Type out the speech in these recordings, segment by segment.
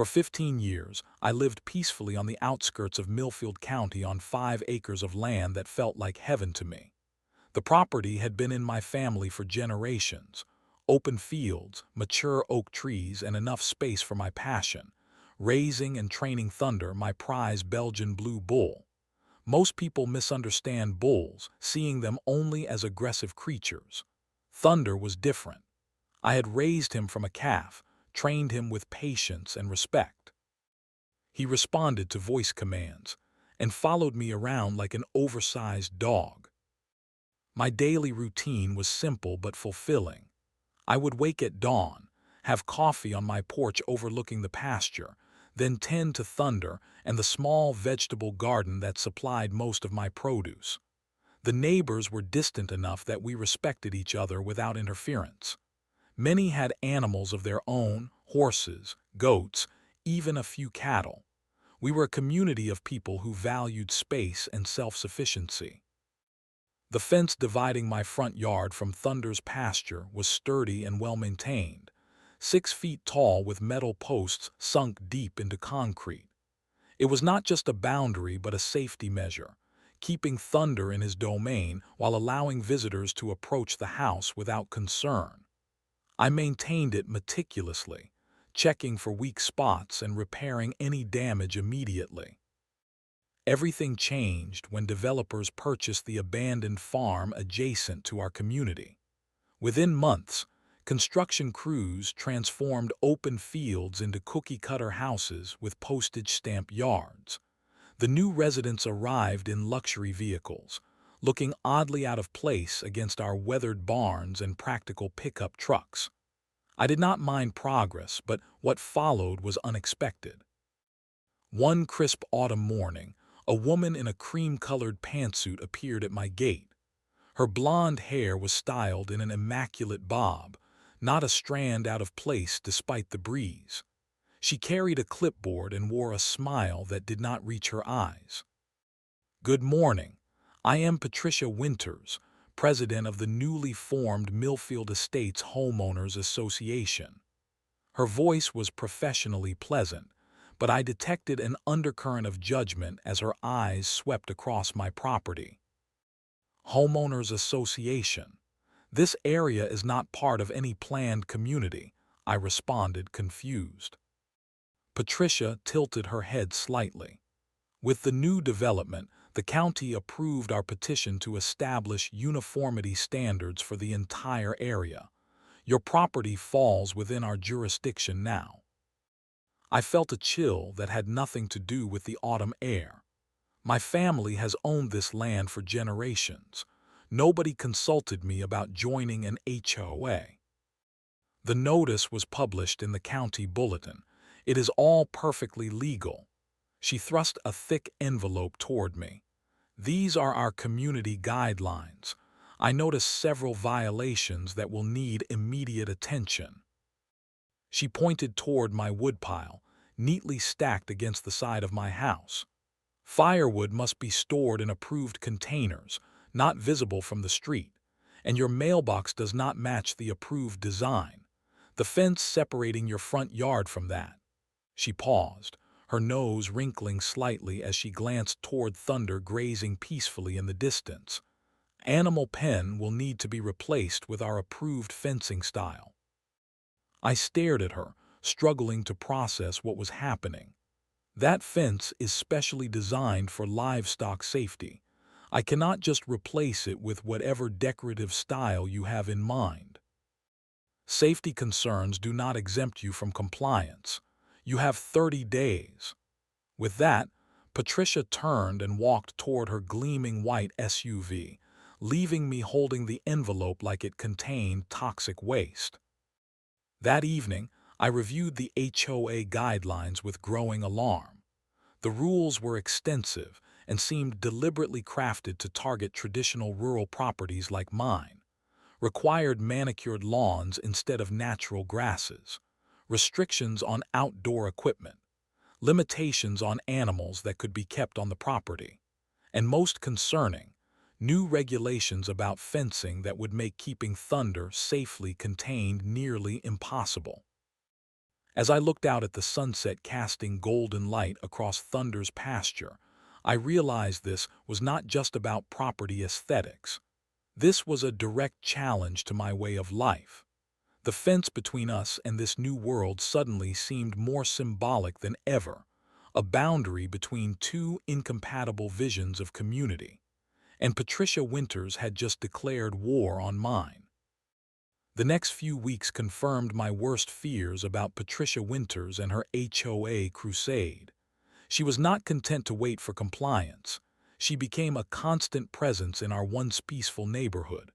For 15 years, I lived peacefully on the outskirts of Millfield County on 5 acres of land that felt like heaven to me. The property had been in my family for generations. Open fields, mature oak trees, and enough space for my passion. Raising and training Thunder, my prize Belgian blue bull. Most people misunderstand bulls, seeing them only as aggressive creatures. Thunder was different. I had raised him from a calf, trained him with patience and respect. He responded to voice commands and followed me around like an oversized dog. My daily routine was simple but fulfilling. I would wake at dawn, have coffee on my porch overlooking the pasture, then tend to Thunder and the small vegetable garden that supplied most of my produce. The neighbors were distant enough that we respected each other without interference. Many had animals of their own, horses, goats, even a few cattle. We were a community of people who valued space and self-sufficiency. The fence dividing my front yard from Thunder's pasture was sturdy and well-maintained, 6 feet tall with metal posts sunk deep into concrete. It was not just a boundary but a safety measure, keeping Thunder in his domain while allowing visitors to approach the house without concern. I maintained it meticulously, checking for weak spots and repairing any damage immediately. Everything changed when developers purchased the abandoned farm adjacent to our community. Within months, construction crews transformed open fields into cookie-cutter houses with postage-stamp yards. The new residents arrived in luxury vehicles, looking oddly out of place against our weathered barns and practical pickup trucks. I did not mind progress, but what followed was unexpected. One crisp autumn morning, a woman in a cream-colored pantsuit appeared at my gate. Her blonde hair was styled in an immaculate bob, not a strand out of place despite the breeze. She carried a clipboard and wore a smile that did not reach her eyes. "Good morning. I am Patricia Winters, president of the newly formed Millfield Estates Homeowners Association." Her voice was professionally pleasant, but I detected an undercurrent of judgment as her eyes swept across my property. "Homeowners Association. This area is not part of any planned community," I responded, confused. Patricia tilted her head slightly. "With the new development, the county approved our petition to establish uniformity standards for the entire area. Your property falls within our jurisdiction now." I felt a chill that had nothing to do with the autumn air. My family has owned this land for generations. Nobody consulted me about joining an HOA. The notice was published in the county bulletin. It is all perfectly legal. She thrust a thick envelope toward me. "These are our community guidelines. I noticed several violations that will need immediate attention." She pointed toward my woodpile, neatly stacked against the side of my house. "Firewood must be stored in approved containers, not visible from the street, and your mailbox does not match the approved design. The fence separating your front yard from that." She paused, her nose wrinkling slightly as she glanced toward Thunder grazing peacefully in the distance. "Animal pen will need to be replaced with our approved fencing style." I stared at her, struggling to process what was happening. "That fence is specially designed for livestock safety. I cannot just replace it with whatever decorative style you have in mind." "Safety concerns do not exempt you from compliance. You have 30 days. With that, Patricia turned and walked toward her gleaming white SUV, leaving me holding the envelope like it contained toxic waste. That evening, I reviewed the HOA guidelines with growing alarm. The rules were extensive and seemed deliberately crafted to target traditional rural properties like mine. Required manicured lawns instead of natural grasses, restrictions on outdoor equipment, limitations on animals that could be kept on the property, and most concerning, new regulations about fencing that would make keeping Thunder safely contained nearly impossible. As I looked out at the sunset casting golden light across Thunder's pasture, I realized this was not just about property aesthetics. This was a direct challenge to my way of life. The fence between us and this new world suddenly seemed more symbolic than ever, a boundary between two incompatible visions of community. And Patricia Winters had just declared war on mine. The next few weeks confirmed my worst fears about Patricia Winters and her HOA crusade. She was not content to wait for compliance. She became a constant presence in our once peaceful neighborhood.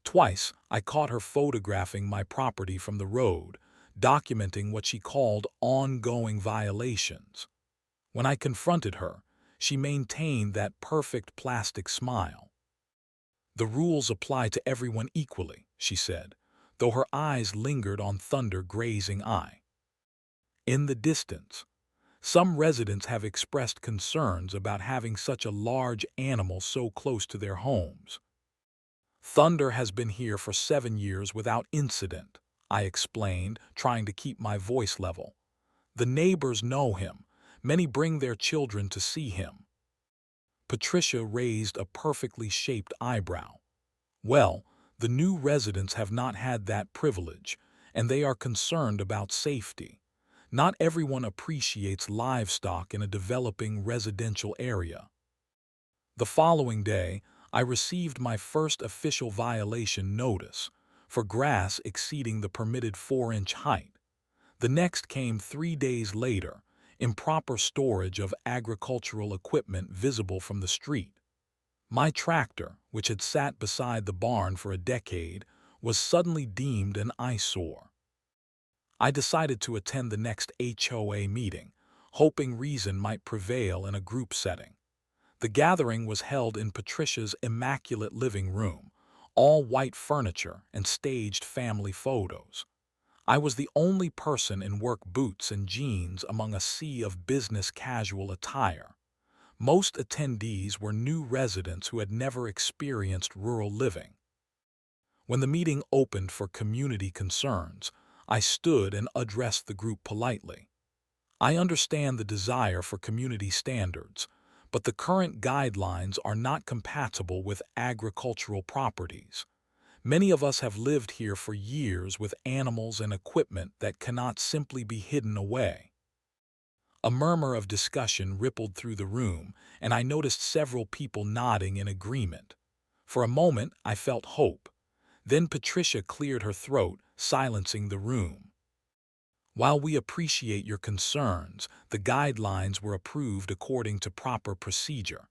Twice, I caught her photographing my property from the road, documenting what she called ongoing violations. When I confronted her, she maintained that perfect plastic smile. "The rules apply to everyone equally," she said, though her eyes lingered on Thunder grazing eye. In the distance, some residents have expressed concerns about having such a large animal so close to their homes. "Thunder has been here for 7 years without incident," I explained, trying to keep my voice level. "The neighbors know him. Many bring their children to see him." Patricia raised a perfectly shaped eyebrow. "Well, the new residents have not had that privilege, and they are concerned about safety. Not everyone appreciates livestock in a developing residential area." The following day, I received my first official violation notice for grass exceeding the permitted 4-inch height. The next came 3 days later, improper storage of agricultural equipment visible from the street. My tractor, which had sat beside the barn for a decade, was suddenly deemed an eyesore. I decided to attend the next HOA meeting, hoping reason might prevail in a group setting. The gathering was held in Patricia's immaculate living room, all white furniture and staged family photos. I was the only person in work boots and jeans among a sea of business casual attire. Most attendees were new residents who had never experienced rural living. When the meeting opened for community concerns, I stood and addressed the group politely. "I understand the desire for community standards, but the current guidelines are not compatible with agricultural properties. Many of us have lived here for years with animals and equipment that cannot simply be hidden away." A murmur of discussion rippled through the room, and I noticed several people nodding in agreement. For a moment, I felt hope. Then Patricia cleared her throat, silencing the room. "While we appreciate your concerns, the guidelines were approved according to proper procedure.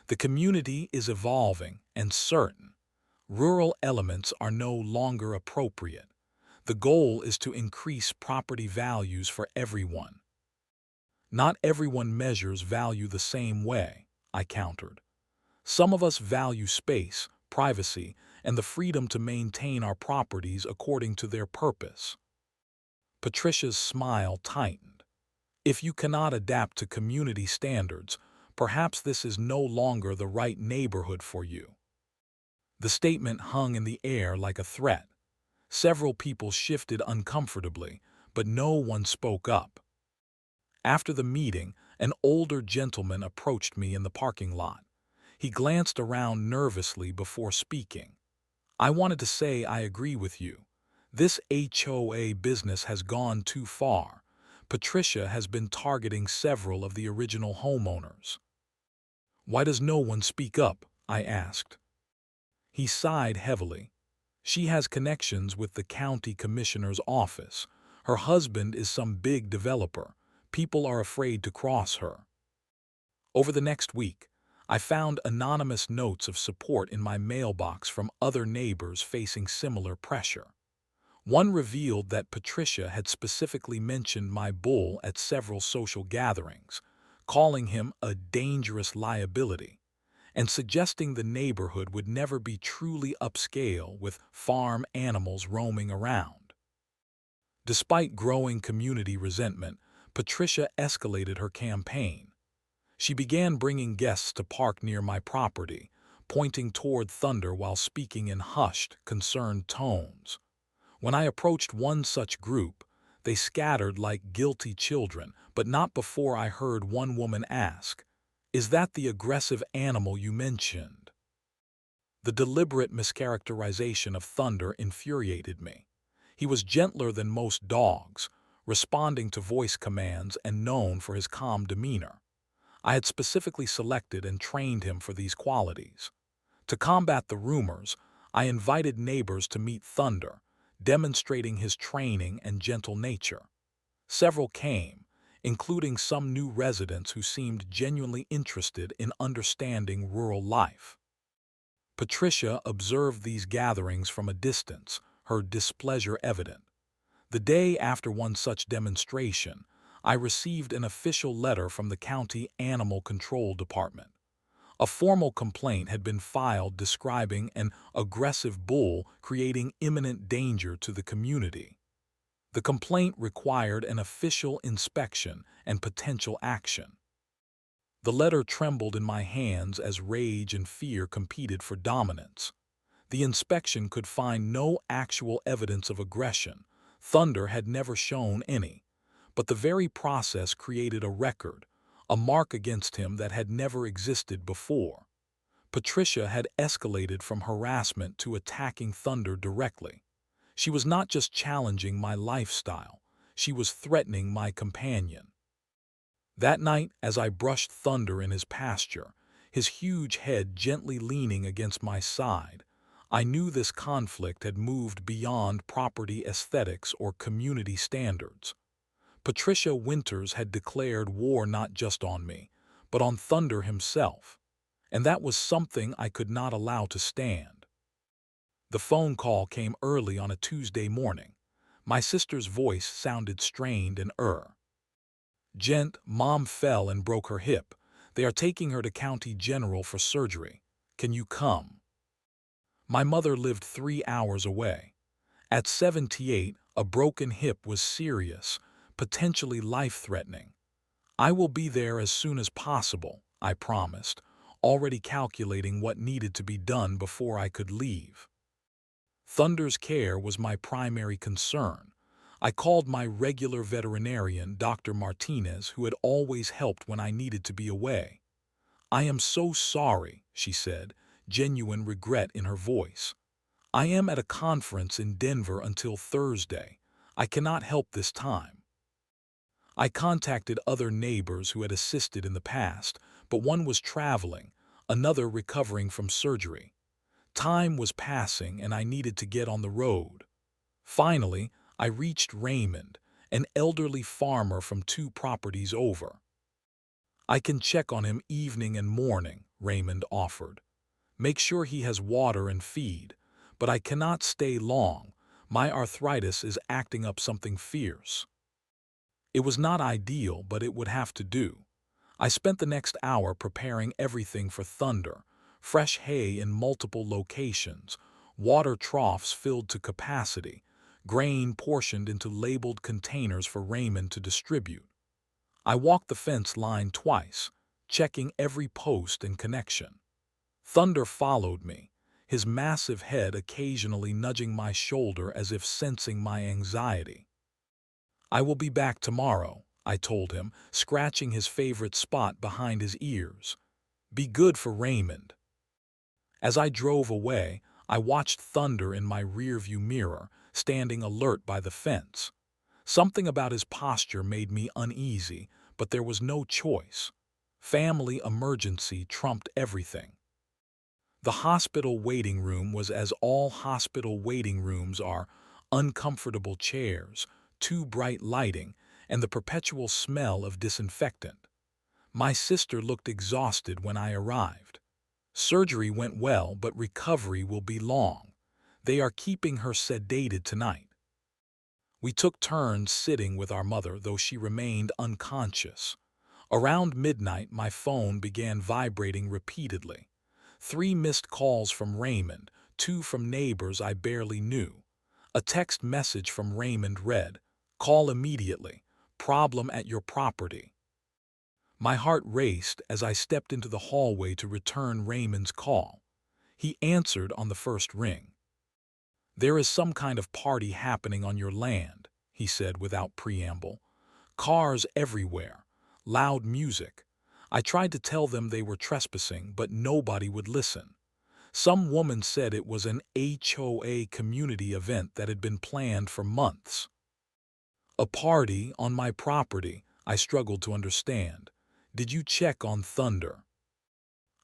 The community is evolving and certain. Rural elements are no longer appropriate. The goal is to increase property values for everyone." "Not everyone measures value the same way," I countered. "Some of us value space, privacy, and the freedom to maintain our properties according to their purpose." Patricia's smile tightened. "If you cannot adapt to community standards, perhaps this is no longer the right neighborhood for you." The statement hung in the air like a threat. Several people shifted uncomfortably, but no one spoke up. After the meeting, an older gentleman approached me in the parking lot. He glanced around nervously before speaking. "I wanted to say I agree with you. This HOA business has gone too far. Patricia has been targeting several of the original homeowners." "Why does no one speak up?" I asked. He sighed heavily. "She has connections with the county commissioner's office. Her husband is some big developer. People are afraid to cross her." Over the next week, I found anonymous notes of support in my mailbox from other neighbors facing similar pressure. One revealed that Patricia had specifically mentioned my bull at several social gatherings, calling him a dangerous liability, and suggesting the neighborhood would never be truly upscale with farm animals roaming around. Despite growing community resentment, Patricia escalated her campaign. She began bringing guests to park near my property, pointing toward Thunder while speaking in hushed, concerned tones. When I approached one such group, They scattered like guilty children, but not before I heard one woman ask, "Is that the aggressive animal you mentioned?" The deliberate mischaracterization of Thunder infuriated me. He was gentler than most dogs, responding to voice commands and known for his calm demeanor. I had specifically selected and trained him for these qualities. To combat the rumors, I invited neighbors to meet Thunder, demonstrating his training and gentle nature. Several came, including some new residents who seemed genuinely interested in understanding rural life. Patricia observed these gatherings from a distance, her displeasure evident. The day after one such demonstration, I received an official letter from the County Animal Control Department. A formal complaint had been filed describing an aggressive bull creating imminent danger to the community. The complaint required an official inspection and potential action. The letter trembled in my hands as rage and fear competed for dominance. The inspection could find no actual evidence of aggression. Thunder had never shown any. But the very process created a record, a mark against him that had never existed before. Patricia had escalated from harassment to attacking Thunder directly. She was not just challenging my lifestyle, she was threatening my companion. That night, as I brushed Thunder in his pasture, his huge head gently leaning against my side, I knew this conflict had moved beyond property aesthetics or community standards. Patricia Winters had declared war not just on me, but on Thunder himself, and that was something I could not allow to stand. The phone call came early on a Tuesday morning. My sister's voice sounded strained and "Gent, Mom fell and broke her hip. They are taking her to County General for surgery. Can you come?" My mother lived 3 hours away. At 78, a broken hip was serious, potentially life-threatening. "I will be there as soon as possible," I promised, already calculating what needed to be done before I could leave. Thunder's care was my primary concern. I called my regular veterinarian, Dr. Martinez, who had always helped when I needed to be away. "I am so sorry," she said, genuine regret in her voice. "I am at a conference in Denver until Thursday. I cannot help this time." I contacted other neighbors who had assisted in the past, but one was traveling, another recovering from surgery. Time was passing and I needed to get on the road. Finally, I reached Raymond, an elderly farmer from 2 properties over. "I can check on him evening and morning," Raymond offered. "Make sure he has water and feed, but I cannot stay long. My arthritis is acting up something fierce." It was not ideal, but it would have to do. I spent the next hour preparing everything for Thunder: fresh hay in multiple locations, water troughs filled to capacity, grain portioned into labeled containers for Raymond to distribute. I walked the fence line twice, checking every post and connection. Thunder followed me, his massive head occasionally nudging my shoulder as if sensing my anxiety. "I will be back tomorrow," I told him, scratching his favorite spot behind his ears. "Be good for Raymond." As I drove away, I watched Thunder in my rearview mirror, standing alert by the fence. Something about his posture made me uneasy, but there was no choice. Family emergency trumped everything. The hospital waiting room was as all hospital waiting rooms are: uncomfortable chairs, too bright lighting, and the perpetual smell of disinfectant. My sister looked exhausted when I arrived. "Surgery went well, but recovery will be long. They are keeping her sedated tonight." We took turns sitting with our mother, though she remained unconscious. Around midnight, my phone began vibrating repeatedly. 3 missed calls from Raymond, 2 from neighbors I barely knew. A text message from Raymond read, "Call immediately. Problem at your property." My heart raced as I stepped into the hallway to return Raymond's call. He answered on the first ring. "There is some kind of party happening on your land," he he said without preamble. Cars everywhere. Loud music. I tried to tell them they were trespassing, but nobody would listen. Some woman said it was an HOA community event that had been planned for months. A party on my property, I struggled to understand. Did you check on Thunder?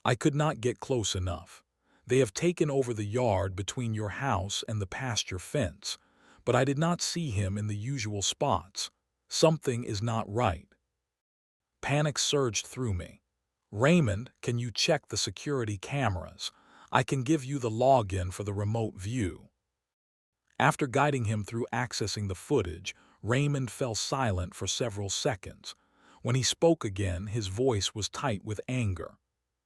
I could not get close enough. They have taken over the yard between your house and the pasture fence, but I did not see him in the usual spots. Something is not right. Panic surged through me. Raymond, can you check the security cameras? I can give you the login for the remote view. After guiding him through accessing the footage, Raymond fell silent for several seconds. When he spoke again, his voice was tight with anger.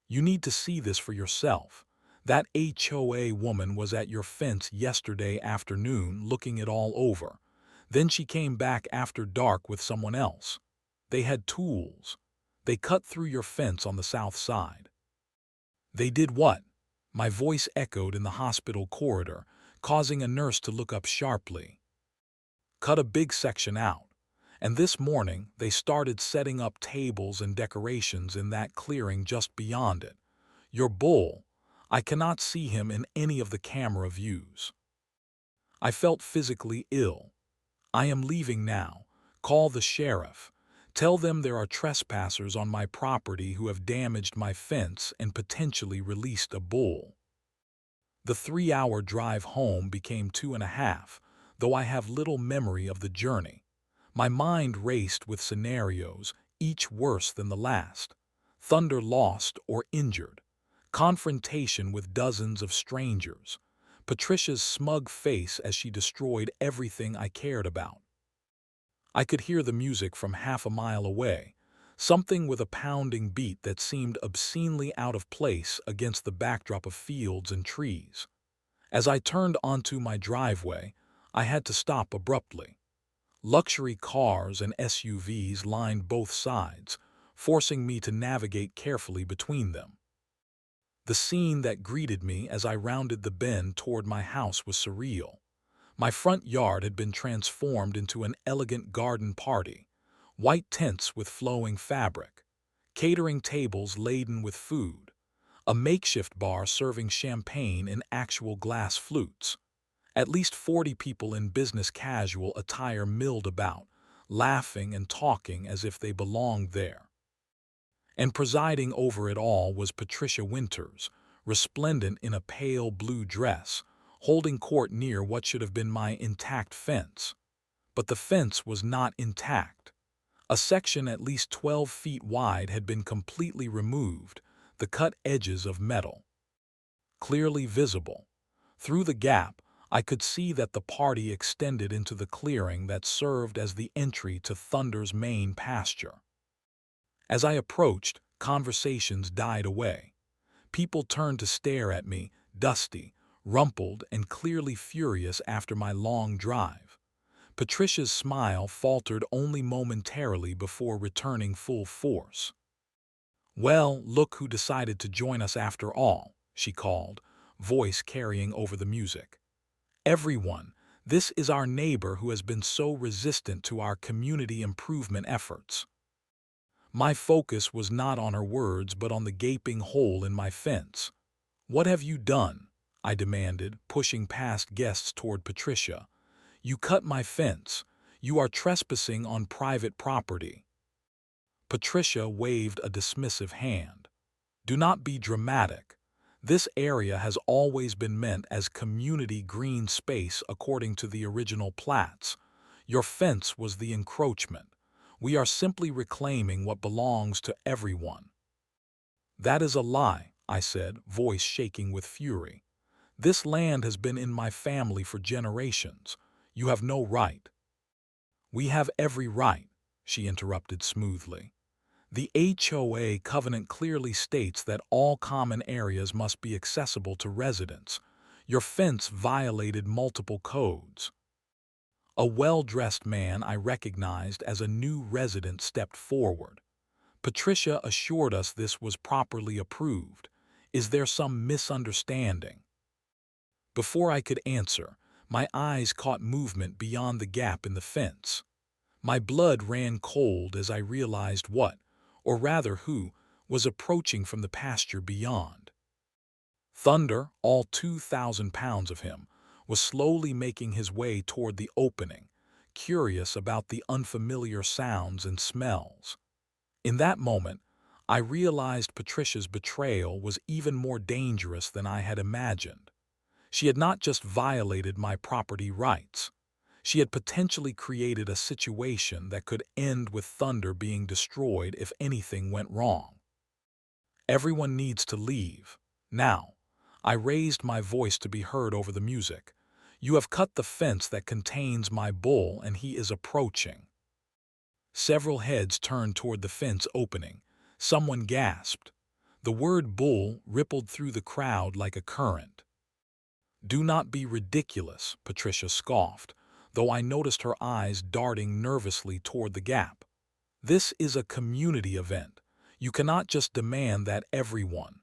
You need to see this for yourself. That HOA woman was at your fence yesterday afternoon looking it all over. Then she came back after dark with someone else. They had tools. They cut through your fence on the south side. They did what? My voice echoed in the hospital corridor, causing a nurse to look up sharply. Cut a big section out. And this morning, they started setting up tables and decorations in that clearing just beyond it. Your bull, I cannot see him in any of the camera views. I felt physically ill. I am leaving now. Call the sheriff. Tell them there are trespassers on my property who have damaged my fence and potentially released a bull. The 3-hour drive home became 2.5, though I have little memory of the journey. My mind raced with scenarios, each worse than the last. Thunder lost or injured. Confrontation with dozens of strangers. Patricia's smug face as she destroyed everything I cared about. I could hear the music from half a mile away, something with a pounding beat that seemed obscenely out of place against the backdrop of fields and trees. As I turned onto my driveway, I had to stop abruptly. Luxury cars and SUVs lined both sides, forcing me to navigate carefully between them. The scene that greeted me as I rounded the bend toward my house was surreal. My front yard had been transformed into an elegant garden party, white tents with flowing fabric, catering tables laden with food, a makeshift bar serving champagne in actual glass flutes. At least 40 people in business casual attire milled about, laughing and talking as if they belonged there. And presiding over it all was Patricia Winters, resplendent in a pale blue dress, holding court near what should have been my intact fence. But the fence was not intact. A section at least 12 feet wide had been completely removed, the cut edges of metal clearly visible. Through the gap, I could see that the party extended into the clearing that served as the entry to Thunder's main pasture. As I approached, conversations died away. People turned to stare at me, dusty, rumpled, and clearly furious after my long drive. Patricia's smile faltered only momentarily before returning full force. "Well, look who decided to join us after all," she called, voice carrying over the music. "Everyone, this is our neighbor who has been so resistant to our community improvement efforts." My focus was not on her words but on the gaping hole in my fence. "What have you done?" I demanded, pushing past guests toward Patricia. "You cut my fence. You are trespassing on private property." Patricia waved a dismissive hand. "Do not be dramatic. This area has always been meant as community green space according to the original plats. Your fence was the encroachment. We are simply reclaiming what belongs to everyone." "That is a lie," I said, voice shaking with fury. "This land has been in my family for generations. You have no right." "We have every right," she interrupted smoothly. "The HOA covenant clearly states that all common areas must be accessible to residents. Your fence violated multiple codes." A well-dressed man I recognized as a new resident stepped forward. "Patricia assured us this was properly approved. Is there some misunderstanding?" Before I could answer, My eyes caught movement beyond the gap in the fence. My blood ran cold as I realized what, or rather who, was approaching from the pasture beyond. Thunder, all 2,000 pounds of him, was slowly making his way toward the opening, curious about the unfamiliar sounds and smells. In that moment, I realized Patricia's betrayal was even more dangerous than I had imagined. She had not just violated my property rights. She had potentially created a situation that could end with Thunder being destroyed if anything went wrong. Everyone needs to leave. Now. I raised my voice to be heard over the music. You have cut the fence that contains my bull, and he is approaching. Several heads turned toward the fence opening. Someone gasped. The word bull rippled through the crowd like a current. Do not be ridiculous, Patricia scoffed, though I noticed her eyes darting nervously toward the gap. This is a community event. You cannot just demand that everyone.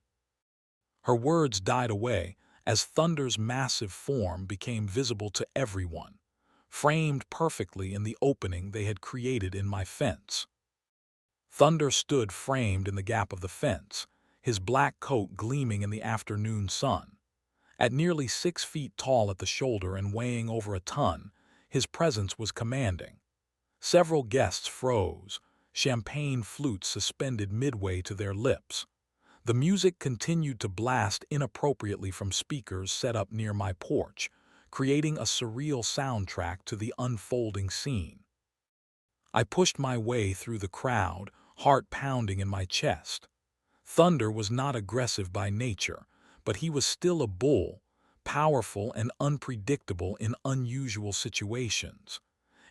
Her words died away as Thunder's massive form became visible to everyone, framed perfectly in the opening they had created in my fence. Thunder stood framed in the gap of the fence, his black coat gleaming in the afternoon sun. At nearly 6 feet tall at the shoulder and weighing over a ton, his presence was commanding. Several guests froze, champagne flutes suspended midway to their lips. The music continued to blast inappropriately from speakers set up near my porch, creating a surreal soundtrack to the unfolding scene. I pushed my way through the crowd, heart pounding in my chest. Thunder was not aggressive by nature, but he was still a bull, powerful and unpredictable in unusual situations.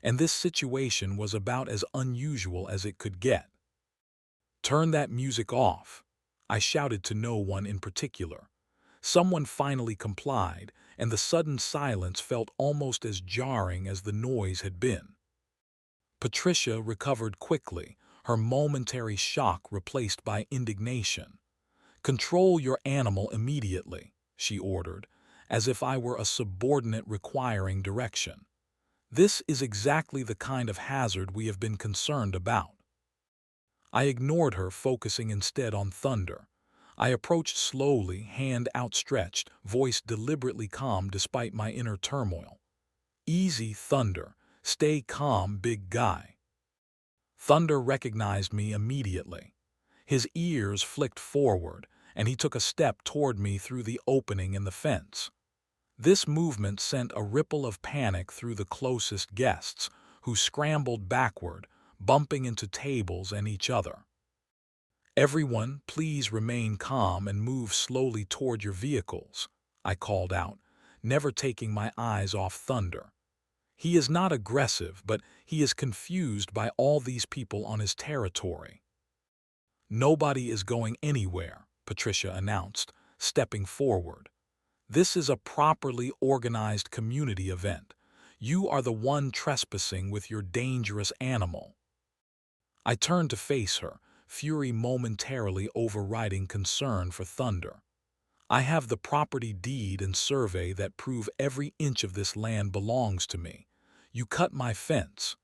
And this situation was about as unusual as it could get. Turn that music off, I shouted to no one in particular. Someone finally complied, and the sudden silence felt almost as jarring as the noise had been. Patricia recovered quickly, her momentary shock replaced by indignation. Control your animal immediately, she ordered, as if I were a subordinate requiring direction. This is exactly the kind of hazard we have been concerned about. I ignored her, focusing instead on Thunder. I approached slowly, hand outstretched, voice deliberately calm despite my inner turmoil. Easy, Thunder. Stay calm, big guy. Thunder recognized me immediately. His ears flicked forward, and he took a step toward me through the opening in the fence. This movement sent a ripple of panic through the closest guests, who scrambled backward, bumping into tables and each other. Everyone, please remain calm and move slowly toward your vehicles, I called out, never taking my eyes off Thunder. He is not aggressive, but he is confused by all these people on his territory. Nobody is going anywhere, Patricia announced, stepping forward. This is a properly organized community event. You are the one trespassing with your dangerous animal. I turned to face her, fury momentarily overriding concern for Thunder. I have the property deed and survey that prove every inch of this land belongs to me. You cut my fence.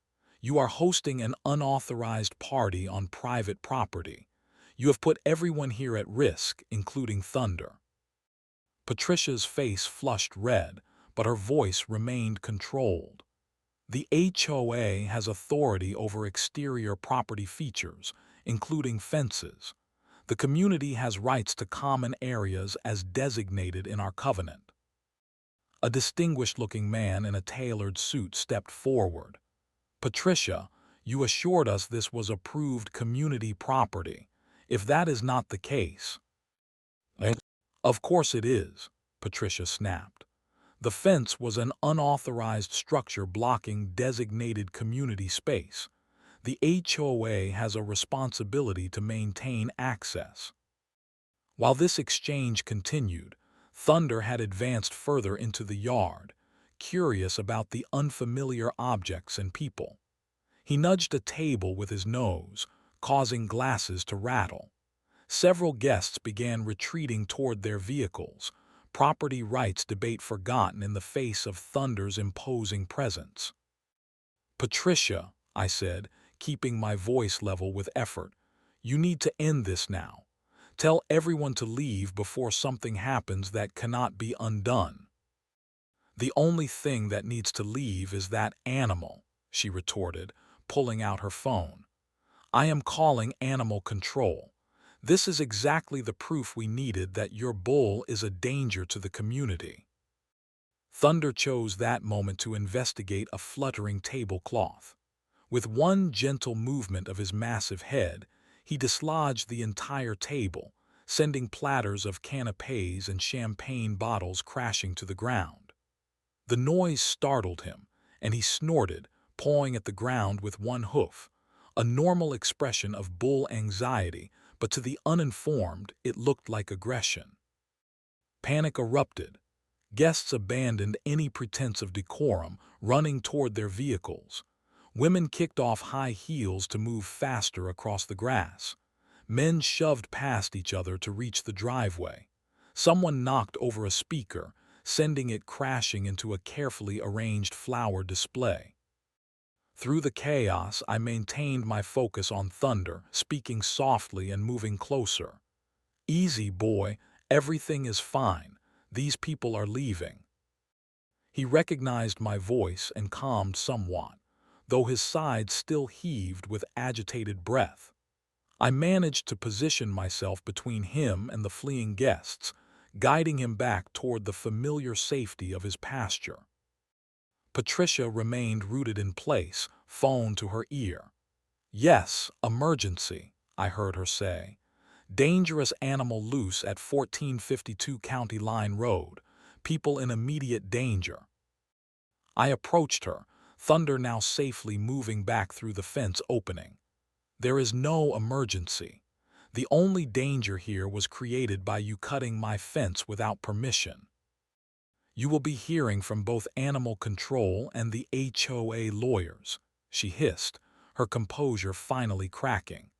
You are hosting an unauthorized party on private property. You have put everyone here at risk, including Thunder. Patricia's face flushed red, but her voice remained controlled. The HOA has authority over exterior property features, including fences. The community has rights to common areas as designated in our covenant. A distinguished-looking man in a tailored suit stepped forward. Patricia, you assured us this was approved community property. If that is not the case— Of course it is, Patricia snapped. The fence was an unauthorized structure blocking designated community space. The HOA has a responsibility to maintain access. While this exchange continued, Thunder had advanced further into the yard, curious about the unfamiliar objects and people. He nudged a table with his nose, causing glasses to rattle. Several guests began retreating toward their vehicles, property rights debate forgotten in the face of Thunder's imposing presence. "Patricia," I said, keeping my voice level with effort, "you need to end this now. Tell everyone to leave before something happens that cannot be undone." "The only thing that needs to leave is that animal," she retorted, pulling out her phone. "I am calling animal control. This is exactly the proof we needed that your bull is a danger to the community." Thunder chose that moment to investigate a fluttering tablecloth. With one gentle movement of his massive head, he dislodged the entire table, sending platters of canapés and champagne bottles crashing to the ground. The noise startled him, and he snorted, pawing at the ground with one hoof, a normal expression of bull anxiety, but to the uninformed it looked like aggression. Panic erupted. Guests abandoned any pretense of decorum, running toward their vehicles. Women kicked off high heels to move faster across the grass. Men shoved past each other to reach the driveway. Someone knocked over a speaker, sending it crashing into a carefully arranged flower display. Through the chaos, I maintained my focus on Thunder, speaking softly and moving closer. "Easy, boy. Everything is fine. These people are leaving." He recognized my voice and calmed somewhat, though his sides still heaved with agitated breath. I managed to position myself between him and the fleeing guests, guiding him back toward the familiar safety of his pasture. Patricia remained rooted in place, phone to her ear. "Yes, emergency," I heard her say. "Dangerous animal loose at 1452 County Line Road. People in immediate danger." I approached her, Thunder now safely moving back through the fence opening. "There is no emergency. The only danger here was created by you cutting my fence without permission. You will be hearing from both animal control and the HOA lawyers," she hissed, her composure finally cracking.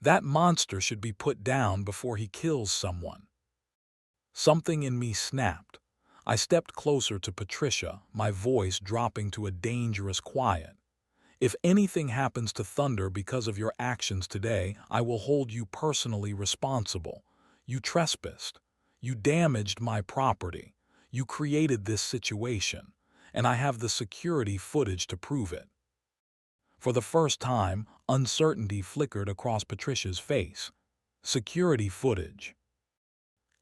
"That monster should be put down before he kills someone." Something in me snapped. I stepped closer to Patricia, my voice dropping to a dangerous quiet. "If anything happens to Thunder because of your actions today, I will hold you personally responsible. You trespassed. You damaged my property. You created this situation, and I have the security footage to prove it." For the first time, uncertainty flickered across Patricia's face. "Security footage?"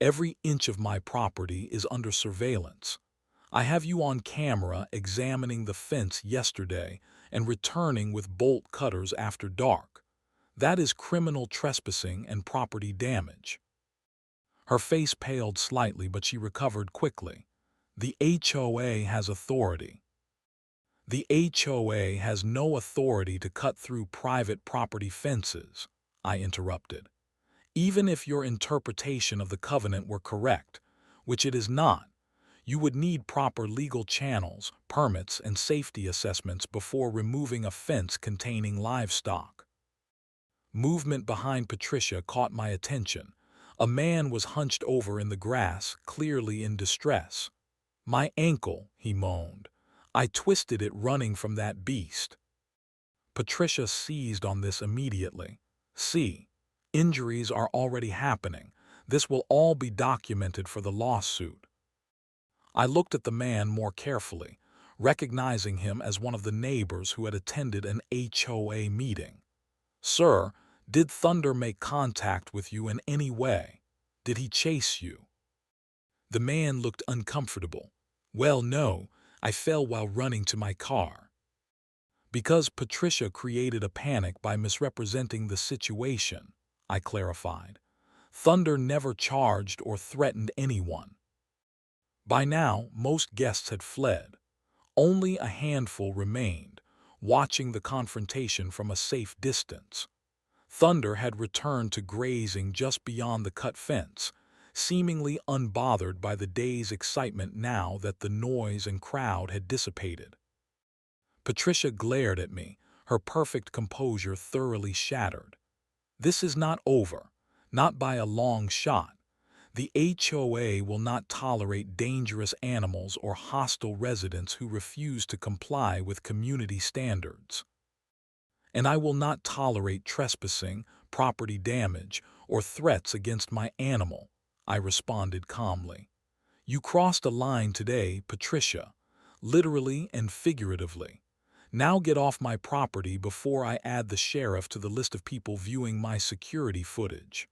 "Every inch of my property is under surveillance. I have you on camera examining the fence yesterday and returning with bolt cutters after dark. That is criminal trespassing and property damage." Her face paled slightly, but she recovered quickly. "The HOA has authority." "The HOA has no authority to cut through private property fences," I interrupted. "Even if your interpretation of the covenant were correct, which it is not, you would need proper legal channels, permits, and safety assessments before removing a fence containing livestock." Movement behind Patricia caught my attention. A man was hunched over in the grass, clearly in distress. "My ankle," he moaned. "I twisted it running from that beast." Patricia seized on this immediately. "See, injuries are already happening. This will all be documented for the lawsuit." I looked at the man more carefully, recognizing him as one of the neighbors who had attended an HOA meeting. "Sir, did Thunder make contact with you in any way? Did he chase you?" The man looked uncomfortable. "Well, no, I fell while running to my car." "Because Patricia created a panic by misrepresenting the situation," I clarified. "Thunder never charged or threatened anyone." By now, most guests had fled. Only a handful remained, watching the confrontation from a safe distance. Thunder had returned to grazing just beyond the cut fence, seemingly unbothered by the day's excitement now that the noise and crowd had dissipated. Patricia glared at me, her perfect composure thoroughly shattered. "This is not over, not by a long shot. The HOA will not tolerate dangerous animals or hostile residents who refuse to comply with community standards. And I will not tolerate trespassing, property damage, or threats against my animal, I responded calmly. You crossed a line today, Patricia, literally and figuratively. Now get off my property before I add the sheriff to the list of people viewing my security footage.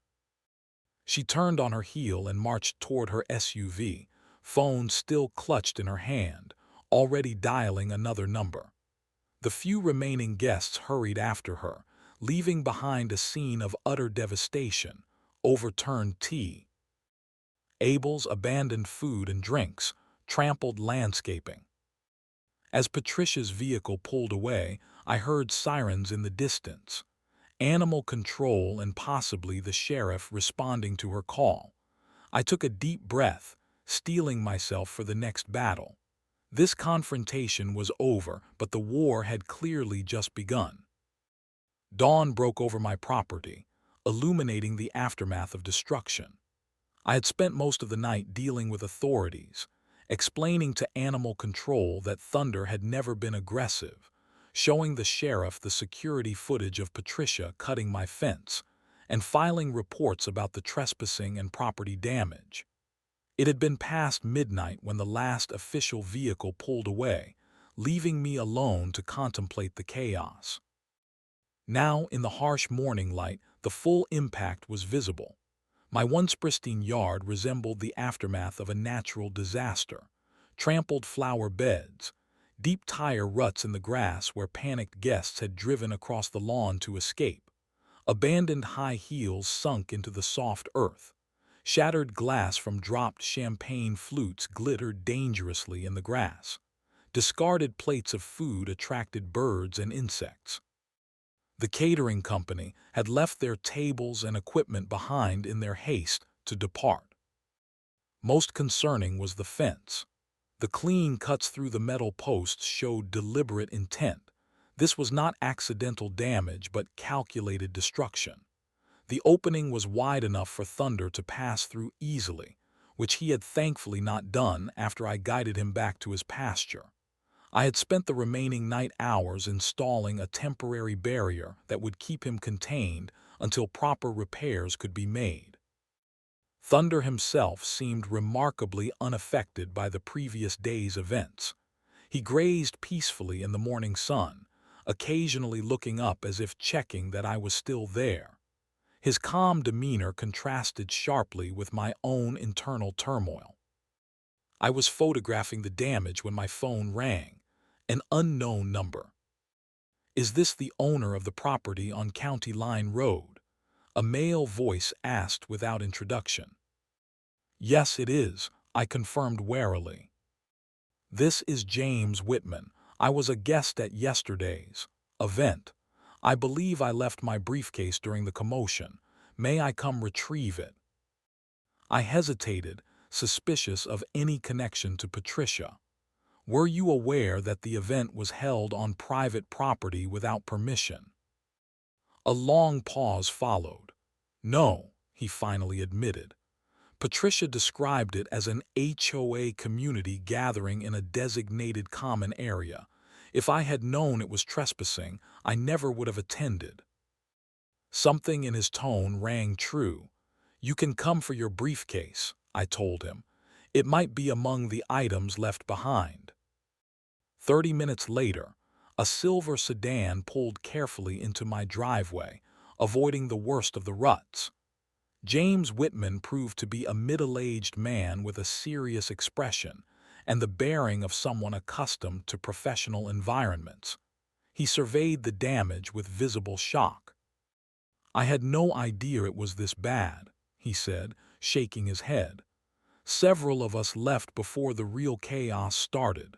She turned on her heel and marched toward her SUV, phone still clutched in her hand, already dialing another number. The few remaining guests hurried after her, leaving behind a scene of utter devastation, overturned tea, Abel's abandoned food and drinks, trampled landscaping. As Patricia's vehicle pulled away, I heard sirens in the distance, animal control and possibly the sheriff responding to her call. I took a deep breath, steeling myself for the next battle. This confrontation was over, but the war had clearly just begun. Dawn broke over my property, illuminating the aftermath of destruction. I had spent most of the night dealing with authorities, explaining to animal control that Thunder had never been aggressive, showing the sheriff the security footage of Patricia cutting my fence, and filing reports about the trespassing and property damage. It had been past midnight when the last official vehicle pulled away, leaving me alone to contemplate the chaos. Now, in the harsh morning light, the full impact was visible. My once pristine yard resembled the aftermath of a natural disaster. Trampled flower beds, deep tire ruts in the grass where panicked guests had driven across the lawn to escape, abandoned high heels sunk into the soft earth, shattered glass from dropped champagne flutes glittered dangerously in the grass, discarded plates of food attracted birds and insects. The catering company had left their tables and equipment behind in their haste to depart. Most concerning was the fence. The clean cuts through the metal posts showed deliberate intent. This was not accidental damage but calculated destruction. The opening was wide enough for Thunder to pass through easily, which he had thankfully not done after I guided him back to his pasture. I had spent the remaining night hours installing a temporary barrier that would keep him contained until proper repairs could be made. Thunder himself seemed remarkably unaffected by the previous day's events. He grazed peacefully in the morning sun, occasionally looking up as if checking that I was still there. His calm demeanor contrasted sharply with my own internal turmoil. I was photographing the damage when my phone rang. An unknown number. Is this the owner of the property on County Line Road? A male voice asked without introduction. Yes, it is, I confirmed warily. This is James Whitman. I was a guest at yesterday's event. I believe I left my briefcase during the commotion. May I come retrieve it? I hesitated, suspicious of any connection to Patricia. Were you aware that the event was held on private property without permission? A long pause followed. No, he finally admitted. Patricia described it as an HOA community gathering in a designated common area. If I had known it was trespassing, I never would have attended. Something in his tone rang true. You can come for your briefcase, I told him. It might be among the items left behind. 30 minutes later, a silver sedan pulled carefully into my driveway, avoiding the worst of the ruts. James Whitman proved to be a middle-aged man with a serious expression and the bearing of someone accustomed to professional environments. He surveyed the damage with visible shock. I had no idea it was this bad, he said, shaking his head. Several of us left before the real chaos started.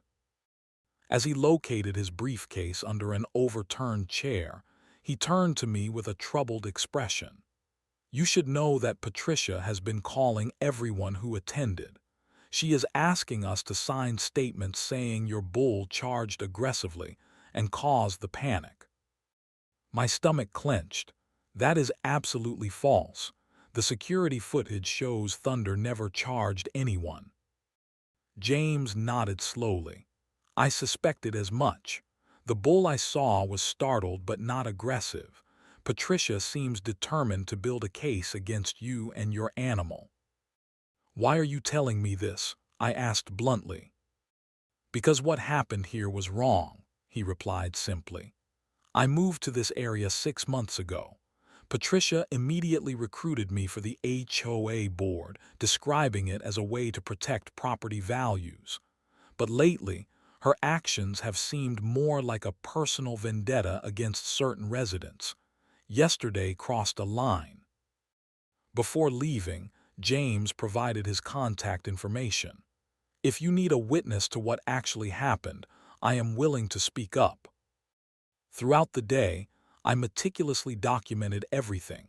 As he located his briefcase under an overturned chair, he turned to me with a troubled expression. You should know that Patricia has been calling everyone who attended. She is asking us to sign statements saying your bull charged aggressively and caused the panic. My stomach clenched. That is absolutely false. The security footage shows Thunder never charged anyone. James nodded slowly. I suspected as much. The bull I saw was startled but not aggressive. Patricia seems determined to build a case against you and your animal. Why are you telling me this? I asked bluntly. Because what happened here was wrong, he replied simply. I moved to this area 6 months ago. Patricia immediately recruited me for the HOA board, describing it as a way to protect property values. But lately, her actions have seemed more like a personal vendetta against certain residents. Yesterday crossed a line. Before leaving, James provided his contact information. If you need a witness to what actually happened, I am willing to speak up. Throughout the day, I meticulously documented everything,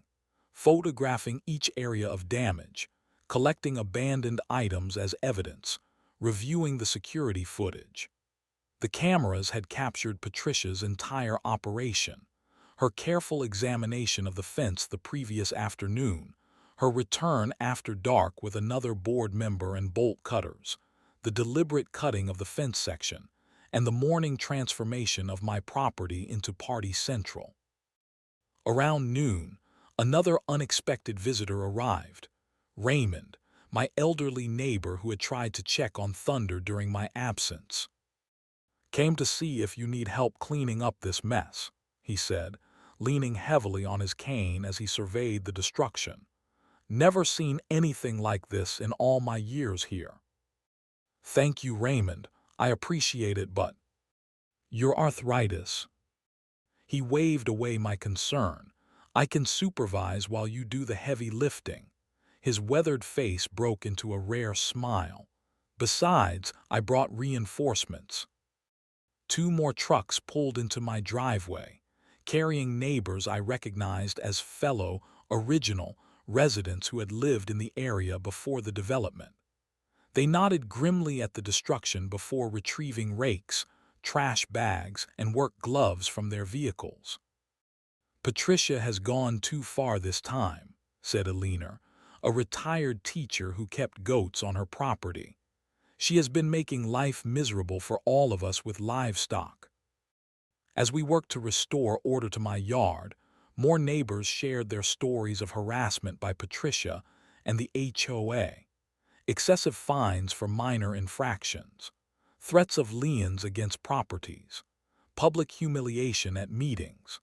photographing each area of damage, collecting abandoned items as evidence, reviewing the security footage. The cameras had captured Patricia's entire operation, her careful examination of the fence the previous afternoon, her return after dark with another board member and bolt cutters, the deliberate cutting of the fence section, and the morning transformation of my property into Party Central. Around noon, another unexpected visitor arrived. Raymond, my elderly neighbor who had tried to check on Thunder during my absence. Came to see if you need help cleaning up this mess, he said, leaning heavily on his cane as he surveyed the destruction. Never seen anything like this in all my years here. Thank you, Raymond. I appreciate it, but your arthritis. He waved away my concern. I can supervise while you do the heavy lifting. His weathered face broke into a rare smile. Besides, I brought reinforcements. 2 more trucks pulled into my driveway, carrying neighbors I recognized as fellow, original residents who had lived in the area before the development. They nodded grimly at the destruction before retrieving rakes, trash bags, and work gloves from their vehicles. Patricia has gone too far this time, said Alina, a retired teacher who kept goats on her property. She has been making life miserable for all of us with livestock. As we worked to restore order to my yard, more neighbors shared their stories of harassment by Patricia and the HOA, excessive fines for minor infractions, threats of liens against properties, public humiliation at meetings.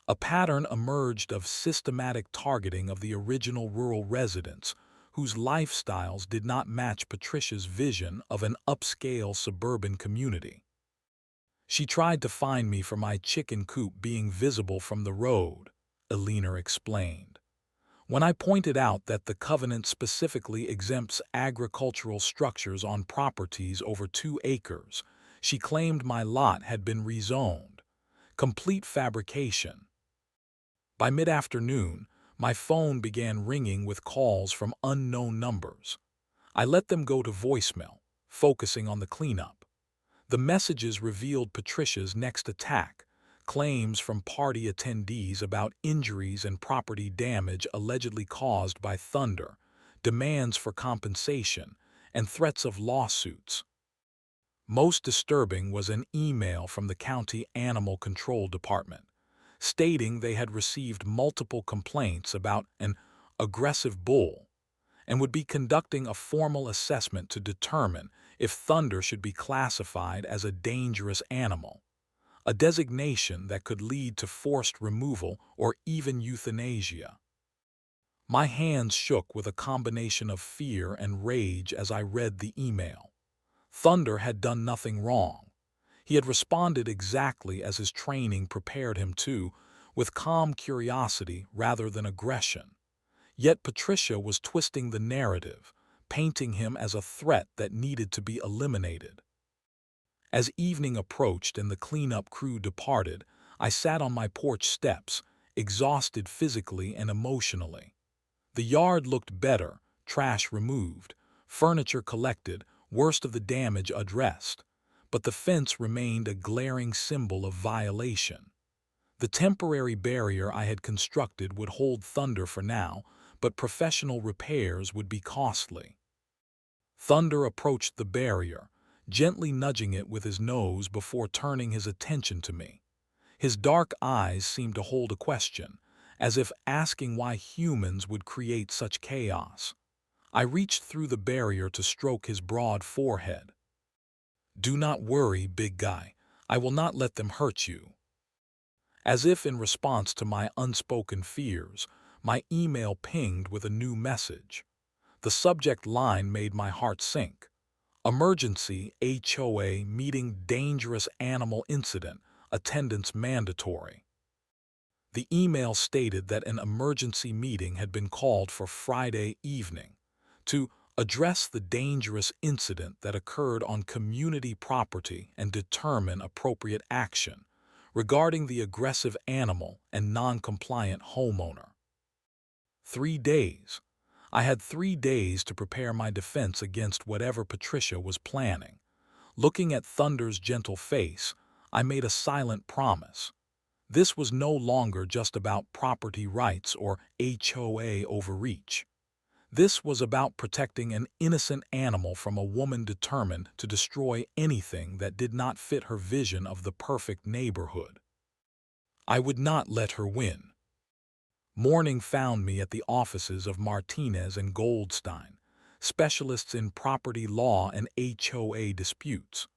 A pattern emerged of systematic targeting of the original rural residents whose lifestyles did not match Patricia's vision of an upscale suburban community. She tried to fine me for my chicken coop being visible from the road, Alina explained. When I pointed out that the covenant specifically exempts agricultural structures on properties over 2 acres, she claimed my lot had been rezoned. Complete fabrication. By mid-afternoon, my phone began ringing with calls from unknown numbers. I let them go to voicemail, focusing on the cleanup. The messages revealed Patricia's next attack, claims from party attendees about injuries and property damage allegedly caused by Thunder, demands for compensation, and threats of lawsuits. Most disturbing was an email from the county animal control department, stating they had received multiple complaints about an aggressive bull and would be conducting a formal assessment to determine if Thunder should be classified as a dangerous animal, a designation that could lead to forced removal or even euthanasia. My hands shook with a combination of fear and rage as I read the email. Thunder had done nothing wrong. He had responded exactly as his training prepared him to, with calm curiosity rather than aggression. Yet Patricia was twisting the narrative, painting him as a threat that needed to be eliminated. As evening approached and the cleanup crew departed, I sat on my porch steps, exhausted physically and emotionally. The yard looked better, trash removed, furniture collected, worst of the damage addressed, but the fence remained a glaring symbol of violation. The temporary barrier I had constructed would hold Thunder for now, but professional repairs would be costly. Thunder approached the barrier, gently nudging it with his nose before turning his attention to me. His dark eyes seemed to hold a question, as if asking why humans would create such chaos. I reached through the barrier to stroke his broad forehead. "Do not worry, big guy. I will not let them hurt you." As if in response to my unspoken fears, my email pinged with a new message. The subject line made my heart sink. Emergency HOA meeting dangerous animal incident, attendance mandatory. The email stated that an emergency meeting had been called for Friday evening to address the dangerous incident that occurred on community property and determine appropriate action regarding the aggressive animal and non-compliant homeowner. 3 days. I had 3 days to prepare my defense against whatever Patricia was planning. Looking at Thunder's gentle face, I made a silent promise. This was no longer just about property rights or HOA overreach. This was about protecting an innocent animal from a woman determined to destroy anything that did not fit her vision of the perfect neighborhood. I would not let her win. Morning found me at the offices of Martinez and Goldstein, specialists in property law and HOA disputes.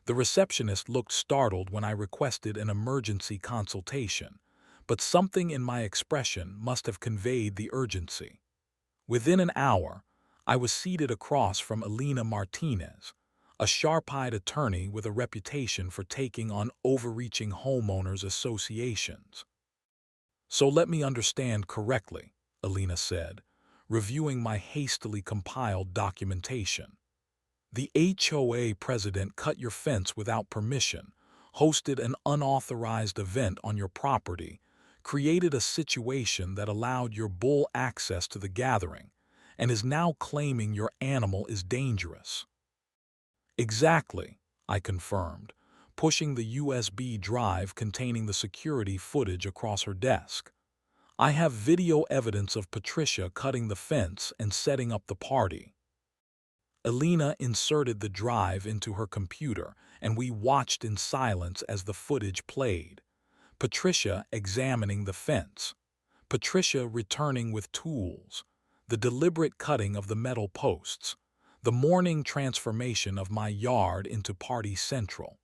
The receptionist looked startled when I requested an emergency consultation, but something in my expression must have conveyed the urgency. Within an hour, I was seated across from Elena Martinez, a sharp-eyed attorney with a reputation for taking on overreaching homeowners associations. "So let me understand correctly," Elena said, reviewing my hastily compiled documentation. "The HOA president cut your fence without permission, hosted an unauthorized event on your property, created a situation that allowed your bull access to the gathering, and is now claiming your animal is dangerous." "Exactly," I confirmed, pushing the USB drive containing the security footage across her desk. "I have video evidence of Patricia cutting the fence and setting up the party." Elena inserted the drive into her computer, and we watched in silence as the footage played. Patricia examining the fence. Patricia returning with tools. The deliberate cutting of the metal posts. The morning transformation of my yard into party central.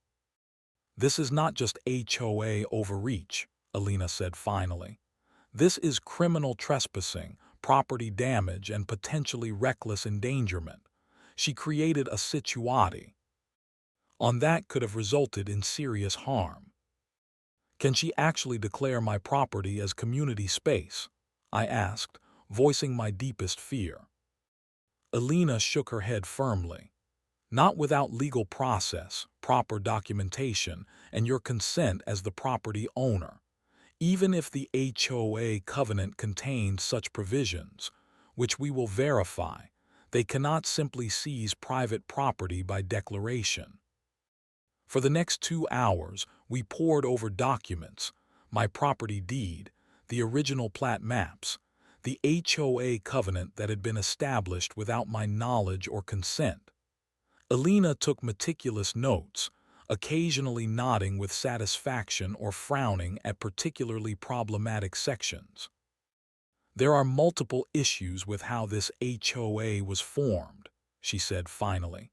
"This is not just HOA overreach," Elena said finally. "This is criminal trespassing, property damage, and potentially reckless endangerment. She created a situation on that could have resulted in serious harm." "Can she actually declare my property as community space?" I asked, voicing my deepest fear. Elena shook her head firmly. "Not without legal process, proper documentation, and your consent as the property owner. Even if the HOA covenant contains such provisions, which we will verify, they cannot simply seize private property by declaration." For the next 2 hours, we pored over documents, my property deed, the original plat maps, the HOA covenant that had been established without my knowledge or consent. Elena took meticulous notes, occasionally nodding with satisfaction or frowning at particularly problematic sections. "There are multiple issues with how this HOA was formed," she said finally.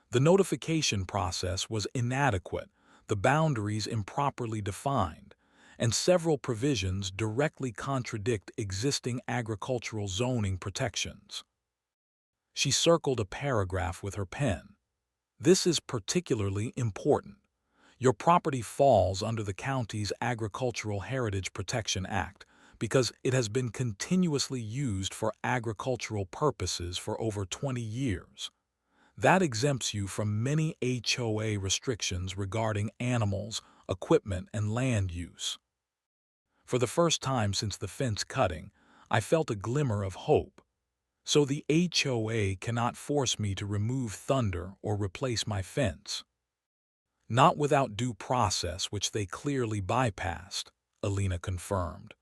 "The notification process was inadequate, the boundaries improperly defined, and several provisions directly contradict existing agricultural zoning protections." She circled a paragraph with her pen. "This is particularly important. Your property falls under the county's Agricultural Heritage Protection Act because it has been continuously used for agricultural purposes for over 20 years. That exempts you from many HOA restrictions regarding animals, equipment, and land use." For the first time since the fence cutting, I felt a glimmer of hope. So the HOA cannot force me to remove Thunder or replace my fence. "Not without due process, which they clearly bypassed," Elena confirmed.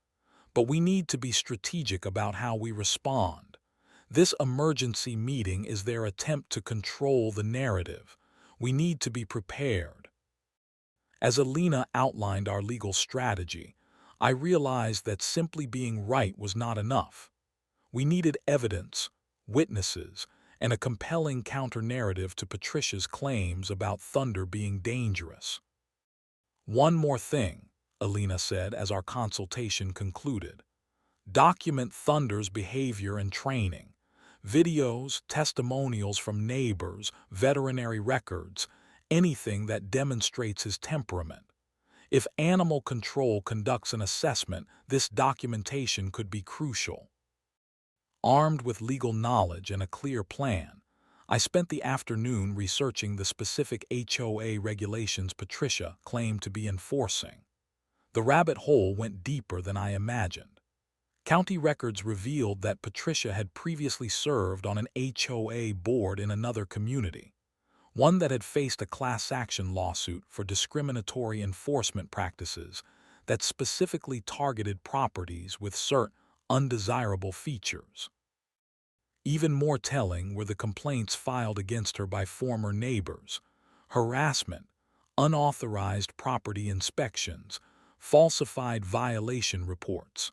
but we need to be strategic about how we respond. This emergency meeting is their attempt to control the narrative. We need to be prepared. As Alina outlined our legal strategy, I realized that simply being right was not enough. We needed evidence, witnesses, and a compelling counter-narrative to Patricia's claims about Thunder being dangerous. One more thing, Alina said as our consultation concluded. Document Thunder's behavior and training. Videos, testimonials from neighbors, veterinary records, anything that demonstrates his temperament. If animal control conducts an assessment, this documentation could be crucial. Armed with legal knowledge and a clear plan, I spent the afternoon researching the specific HOA regulations Patricia claimed to be enforcing. The rabbit hole went deeper than I imagined. County records revealed that Patricia had previously served on an HOA board in another community, one that had faced a class action lawsuit for discriminatory enforcement practices that specifically targeted properties with certain undesirable features. Even more telling were the complaints filed against her by former neighbors: harassment, unauthorized property inspections, falsified violation reports.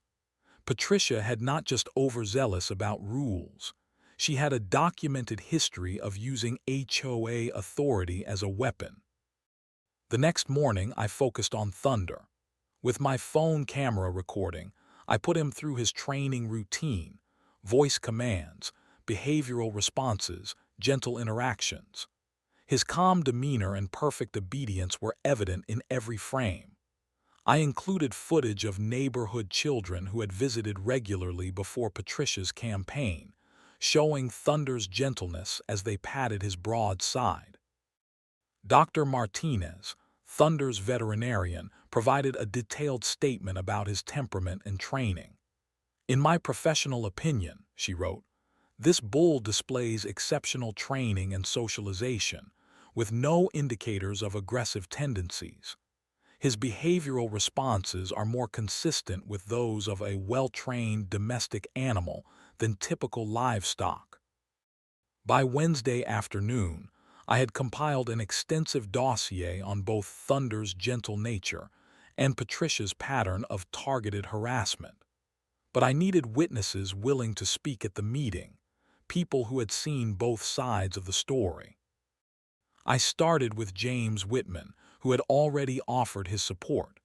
Patricia had not just overzealous about rules. She had a documented history of using HOA authority as a weapon. The next morning, I focused on Thunder. With my phone camera recording, I put him through his training routine: voice commands, behavioral responses, gentle interactions. His calm demeanor and perfect obedience were evident in every frame. I included footage of neighborhood children who had visited regularly before Patricia's campaign, showing Thunder's gentleness as they patted his broad side. Dr. Martinez, Thunder's veterinarian, provided a detailed statement about his temperament and training. "In my professional opinion," she wrote, "this bull displays exceptional training and socialization, with no indicators of aggressive tendencies. His behavioral responses are more consistent with those of a well-trained domestic animal than typical livestock." By Wednesday afternoon, I had compiled an extensive dossier on both Thunder's gentle nature and Patricia's pattern of targeted harassment. But I needed witnesses willing to speak at the meeting, people who had seen both sides of the story. I started with James Whitman, who had already offered his support.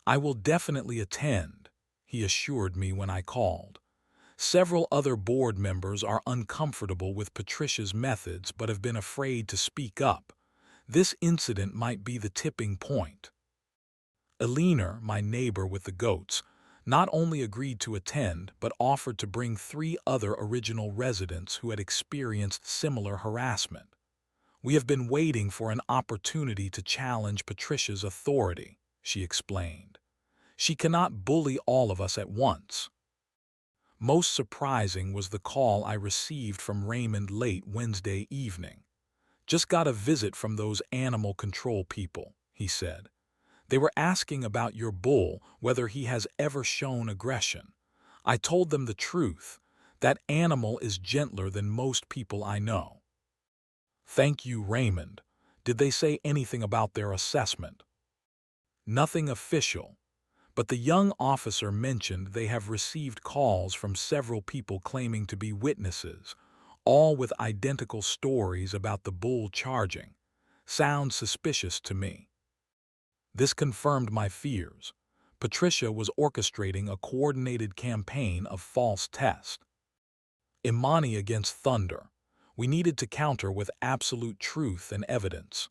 "I will definitely attend," he assured me when I called. "Several other board members are uncomfortable with Patricia's methods but have been afraid to speak up. This incident might be the tipping point." Alina, my neighbor with the goats, not only agreed to attend but offered to bring 3 other original residents who had experienced similar harassment. "We have been waiting for an opportunity to challenge Patricia's authority," she explained. "She cannot bully all of us at once." Most surprising was the call I received from Raymond late Wednesday evening. "Just got a visit from those animal control people," he said. "They were asking about your bull, whether he has ever shown aggression. I told them the truth. That animal is gentler than most people I know." "Thank you, Raymond. Did they say anything about their assessment?" "Nothing official, but the young officer mentioned they have received calls from several people claiming to be witnesses, all with identical stories about the bull charging. Sounds suspicious to me." This confirmed my fears. Patricia was orchestrating a coordinated campaign of false tests. Imani against Thunder. We needed to counter with absolute truth and evidence.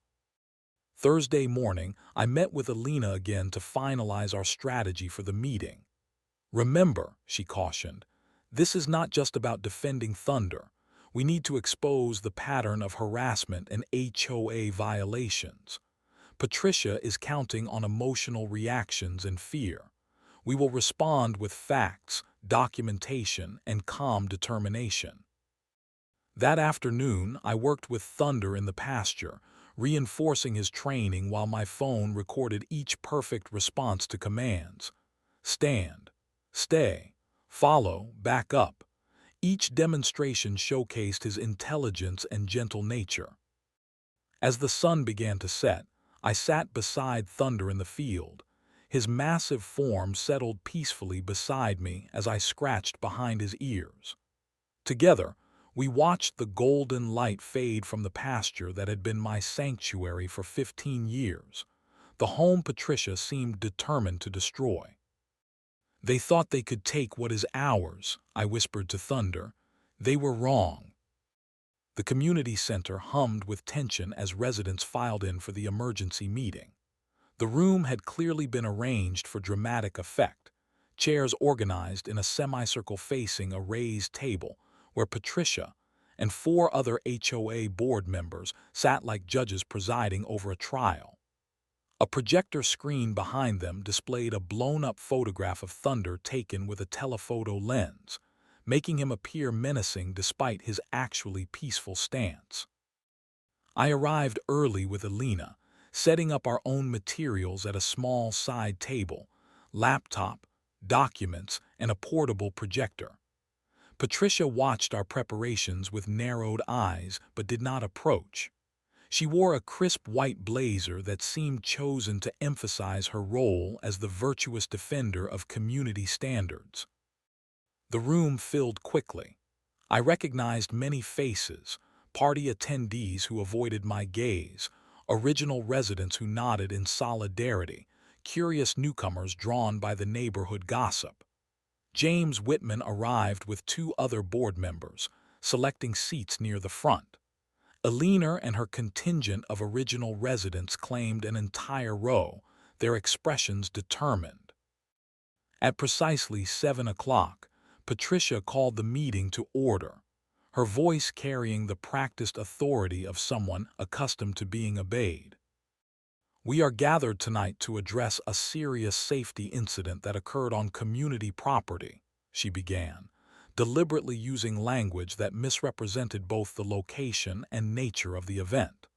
Thursday morning, I met with Alina again to finalize our strategy for the meeting. "Remember," she cautioned, "this is not just about defending Thunder. We need to expose the pattern of harassment and HOA violations. Patricia is counting on emotional reactions and fear. We will respond with facts, documentation, and calm determination." That afternoon, I worked with Thunder in the pasture, reinforcing his training while my phone recorded each perfect response to commands: stand, Stay, follow, back up. Each demonstration showcased his intelligence and gentle nature. As the sun began to set, I sat beside Thunder in the field. His massive form settled peacefully beside me as I scratched behind his ears. Together, we watched the golden light fade from the pasture that had been my sanctuary for 15 years. The home Patricia seemed determined to destroy. They thought they could take what is ours, I whispered to Thunder. They were wrong. The community center hummed with tension as residents filed in for the emergency meeting. The room had clearly been arranged for dramatic effect, chairs organized in a semicircle facing a raised table where Patricia and 4 other HOA board members sat like judges presiding over a trial. A projector screen behind them displayed a blown-up photograph of Thunder taken with a telephoto lens, making him appear menacing despite his actually peaceful stance. I arrived early with Alina, setting up our own materials at a small side table, laptop, documents, and a portable projector. Patricia watched our preparations with narrowed eyes but did not approach. She wore a crisp white blazer that seemed chosen to emphasize her role as the virtuous defender of community standards. The room filled quickly. I recognized many faces, party attendees who avoided my gaze, original residents who nodded in solidarity, curious newcomers drawn by the neighborhood gossip. James Whitman arrived with 2 other board members, selecting seats near the front. Alina and her contingent of original residents claimed an entire row, their expressions determined. At precisely 7 o'clock, Patricia called the meeting to order, her voice carrying the practiced authority of someone accustomed to being obeyed. We are gathered tonight to address a serious safety incident that occurred on community property, she began, deliberately using language that misrepresented both the location and nature of the event.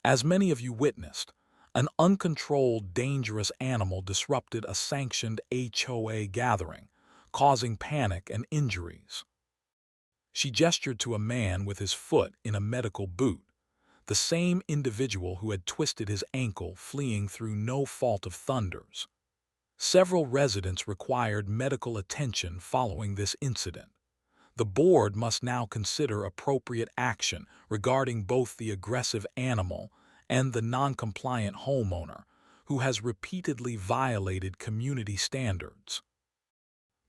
As many of you witnessed, an uncontrolled, dangerous animal disrupted a sanctioned HOA gathering, causing panic and injuries. She gestured to a man with his foot in a medical boot, the same individual who had twisted his ankle fleeing through no fault of Thunder's. Several residents required medical attention following this incident. The board must now consider appropriate action regarding both the aggressive animal and the non-compliant homeowner who has repeatedly violated community standards.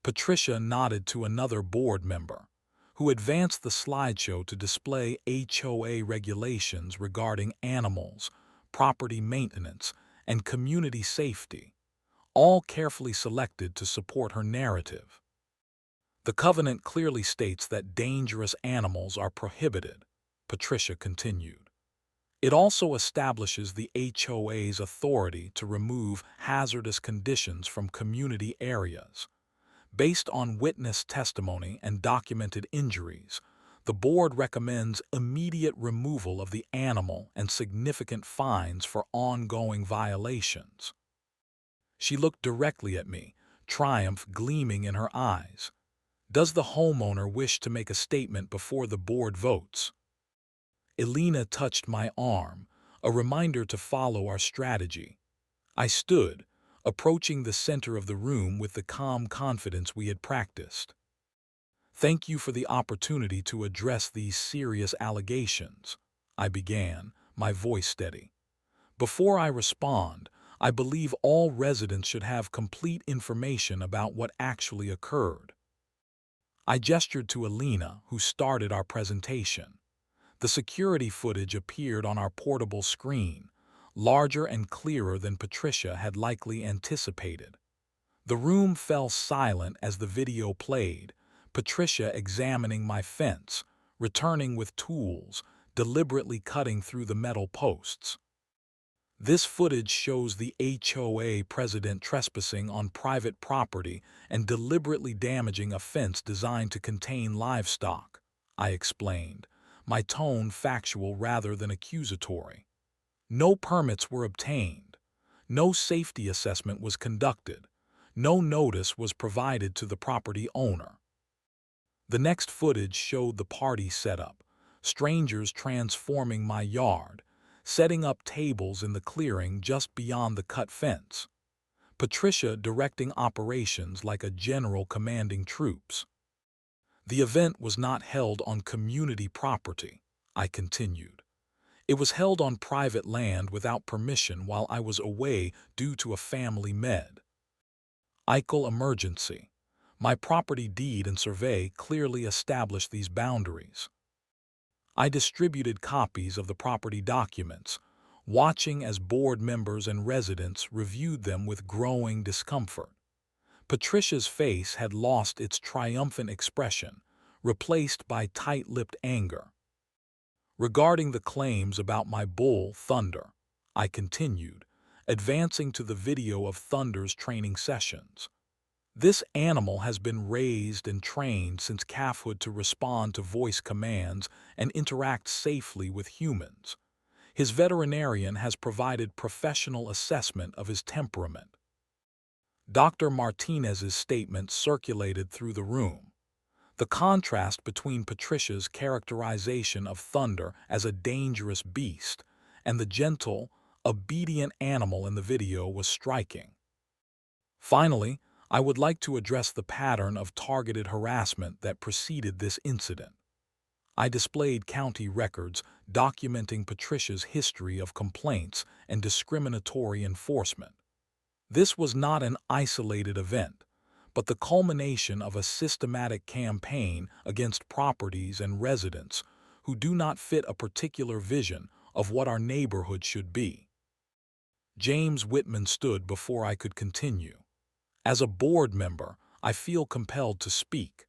Patricia nodded to another board member, who advanced the slideshow to display HOA regulations regarding animals, property maintenance, and community safety, all carefully selected to support her narrative. The covenant clearly states that dangerous animals are prohibited, Patricia continued. It also establishes the HOA's authority to remove hazardous conditions from community areas. Based on witness testimony and documented injuries, the board recommends immediate removal of the animal and significant fines for ongoing violations. She looked directly at me, triumph gleaming in her eyes. Does the homeowner wish to make a statement before the board votes? Alina touched my arm, a reminder to follow our strategy. I stood, approaching the center of the room with the calm confidence we had practiced. Thank you for the opportunity to address these serious allegations, I began, my voice steady. Before I respond, I believe all residents should have complete information about what actually occurred. I gestured to Alina, who started our presentation. The security footage appeared on our portable screen, larger and clearer than Patricia had likely anticipated. The room fell silent as the video played, Patricia examining my fence, returning with tools, deliberately cutting through the metal posts. This footage shows the HOA president trespassing on private property and deliberately damaging a fence designed to contain livestock, I explained, my tone factual rather than accusatory. No permits were obtained. No safety assessment was conducted. No notice was provided to the property owner. The next footage showed the party setup, strangers transforming my yard, setting up tables in the clearing just beyond the cut fence. Patricia directing operations like a general commanding troops. The event was not held on community property, I continued. It was held on private land without permission while I was away due to a family medical emergency. My property deed and survey clearly established these boundaries. I distributed copies of the property documents, watching as board members and residents reviewed them with growing discomfort. Patricia's face had lost its triumphant expression, replaced by tight-lipped anger. Regarding the claims about my bull, Thunder, I continued, advancing to the video of Thunder's training sessions. This animal has been raised and trained since calfhood to respond to voice commands and interact safely with humans. His veterinarian has provided professional assessment of his temperament. Dr. Martinez's statement circulated through the room. The contrast between Patricia's characterization of Thunder as a dangerous beast and the gentle, obedient animal in the video was striking. Finally, I would like to address the pattern of targeted harassment that preceded this incident. I displayed county records documenting Patricia's history of complaints and discriminatory enforcement. This was not an isolated event, but the culmination of a systematic campaign against properties and residents who do not fit a particular vision of what our neighborhood should be. James Whitman stood before I could continue. As a board member, I feel compelled to speak.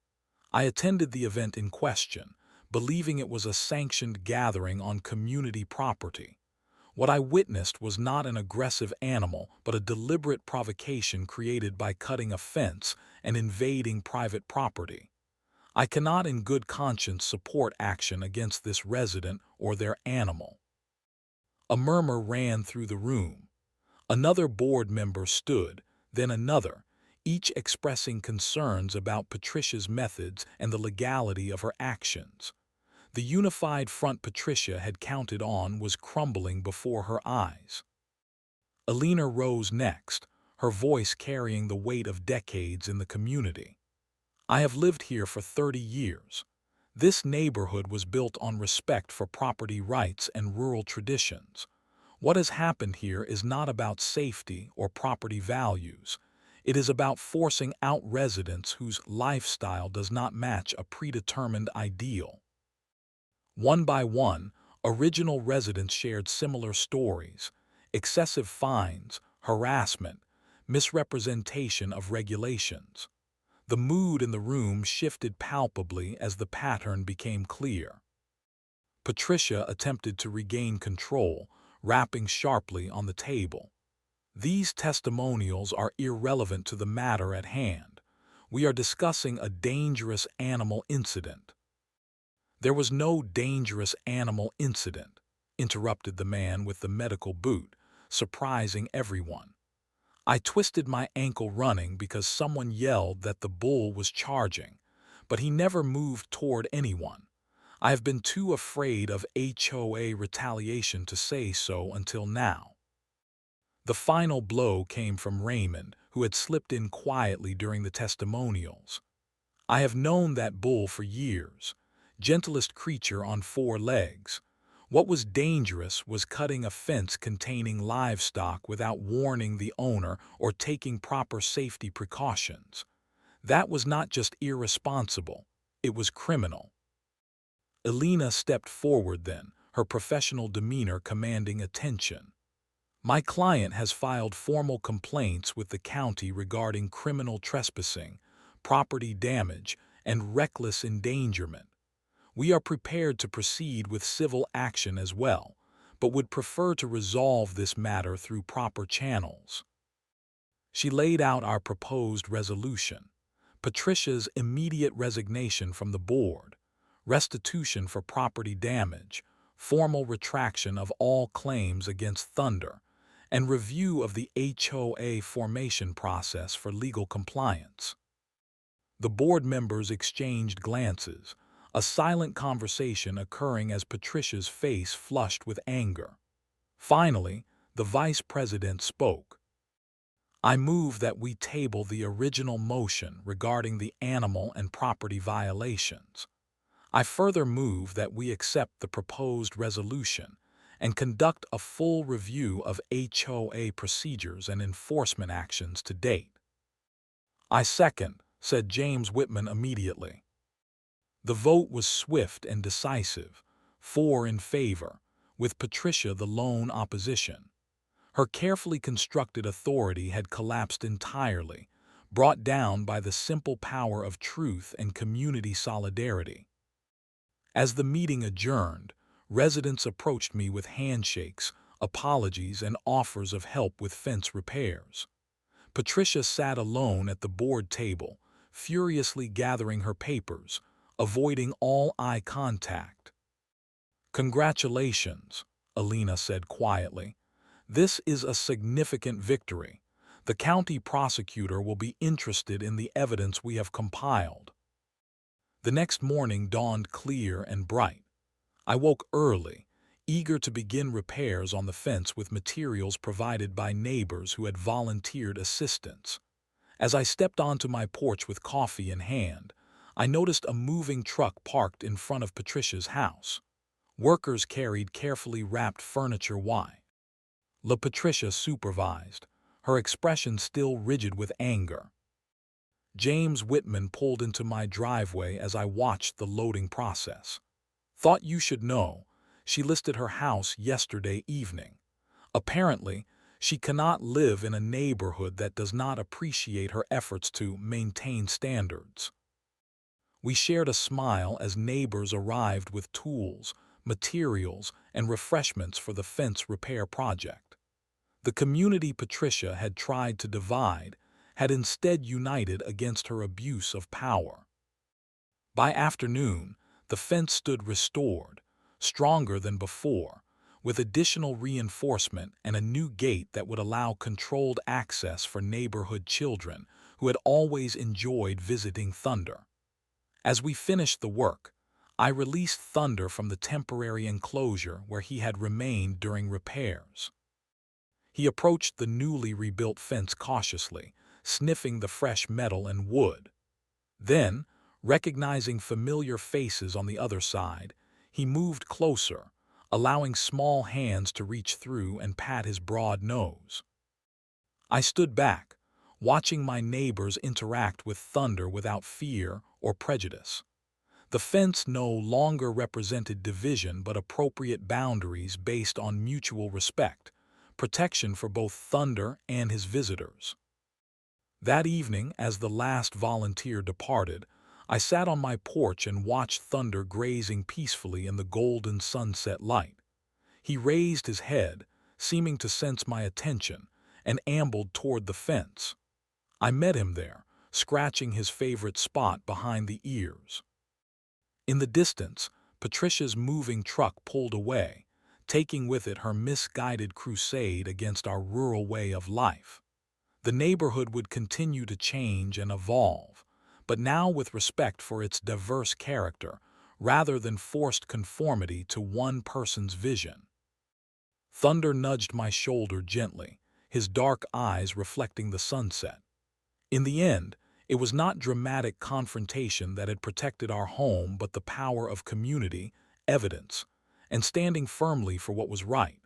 I attended the event in question, believing it was a sanctioned gathering on community property. What I witnessed was not an aggressive animal, but a deliberate provocation created by cutting a fence and invading private property. I cannot in good conscience support action against this resident or their animal. A murmur ran through the room. Another board member stood, then another, each expressing concerns about Patricia's methods and the legality of her actions. The unified front Patricia had counted on was crumbling before her eyes. Alina rose next, her voice carrying the weight of decades in the community. I have lived here for 30 years. This neighborhood was built on respect for property rights and rural traditions. What has happened here is not about safety or property values. It is about forcing out residents whose lifestyle does not match a predetermined ideal. One by one, original residents shared similar stories: excessive fines, harassment, misrepresentation of regulations. The mood in the room shifted palpably as the pattern became clear. Patricia attempted to regain control, rapping sharply on the table. These testimonials are irrelevant to the matter at hand. We are discussing a dangerous animal incident. There was no dangerous animal incident, interrupted the man with the medical boot, surprising everyone. I twisted my ankle running because someone yelled that the bull was charging, but he never moved toward anyone. I have been too afraid of HOA retaliation to say so until now. The final blow came from Raymond, who had slipped in quietly during the testimonials. I have known that bull for years. Gentlest creature on 4 legs. What was dangerous was cutting a fence containing livestock without warning the owner or taking proper safety precautions. That was not just irresponsible, it was criminal. Alina stepped forward then, her professional demeanor commanding attention. My client has filed formal complaints with the county regarding criminal trespassing, property damage, and reckless endangerment. We are prepared to proceed with civil action as well, but would prefer to resolve this matter through proper channels. She laid out our proposed resolution: Patricia's immediate resignation from the board, restitution for property damage, formal retraction of all claims against Thunder, and review of the HOA formation process for legal compliance. The board members exchanged glances, a silent conversation occurring as Patricia's face flushed with anger. Finally, the vice president spoke. "I move that we table the original motion regarding the animal and property violations. I further move that we accept the proposed resolution and conduct a full review of HOA procedures and enforcement actions to date." "I second," said James Whitman immediately. The vote was swift and decisive, 4 in favor, with Patricia the lone opposition. Her carefully constructed authority had collapsed entirely, brought down by the simple power of truth and community solidarity. As the meeting adjourned, residents approached me with handshakes, apologies, and offers of help with fence repairs. Patricia sat alone at the board table, furiously gathering her papers, avoiding all eye contact. "Congratulations," Alina said quietly. "This is a significant victory. The county prosecutor will be interested in the evidence we have compiled." The next morning dawned clear and bright. I woke early, eager to begin repairs on the fence with materials provided by neighbors who had volunteered assistance. As I stepped onto my porch with coffee in hand, I noticed a moving truck parked in front of Patricia's house. Workers carried carefully wrapped furniture. La Patricia supervised, her expression still rigid with anger. James Whitman pulled into my driveway as I watched the loading process. "Thought you should know, she listed her house yesterday evening. Apparently, she cannot live in a neighborhood that does not appreciate her efforts to maintain standards." We shared a smile as neighbors arrived with tools, materials, and refreshments for the fence repair project. The community Patricia had tried to divide had instead united against her abuse of power. By afternoon, the fence stood restored, stronger than before, with additional reinforcement and a new gate that would allow controlled access for neighborhood children who had always enjoyed visiting Thunder. As we finished the work, I released Thunder from the temporary enclosure where he had remained during repairs. He approached the newly rebuilt fence cautiously, sniffing the fresh metal and wood. Then, recognizing familiar faces on the other side, he moved closer, allowing small hands to reach through and pat his broad nose. I stood back, watching my neighbors interact with Thunder without fear or prejudice. The fence no longer represented division but appropriate boundaries based on mutual respect, protection for both Thunder and his visitors. That evening, as the last volunteer departed, I sat on my porch and watched Thunder grazing peacefully in the golden sunset light. He raised his head, seeming to sense my attention, and ambled toward the fence. I met him there, scratching his favorite spot behind the ears. In the distance, Patricia's moving truck pulled away, taking with it her misguided crusade against our rural way of life. The neighborhood would continue to change and evolve, but now with respect for its diverse character, rather than forced conformity to one person's vision. Thunder nudged my shoulder gently, his dark eyes reflecting the sunset. In the end, it was not dramatic confrontation that had protected our home but the power of community, evidence, and standing firmly for what was right.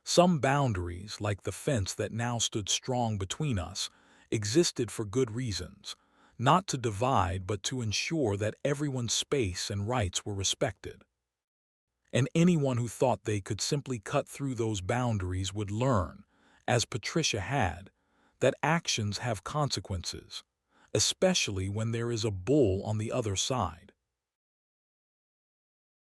Some boundaries, like the fence that now stood strong between us, existed for good reasons, not to divide but to ensure that everyone's space and rights were respected. And anyone who thought they could simply cut through those boundaries would learn, as Patricia had, that actions have consequences, especially when there is a bull on the other side.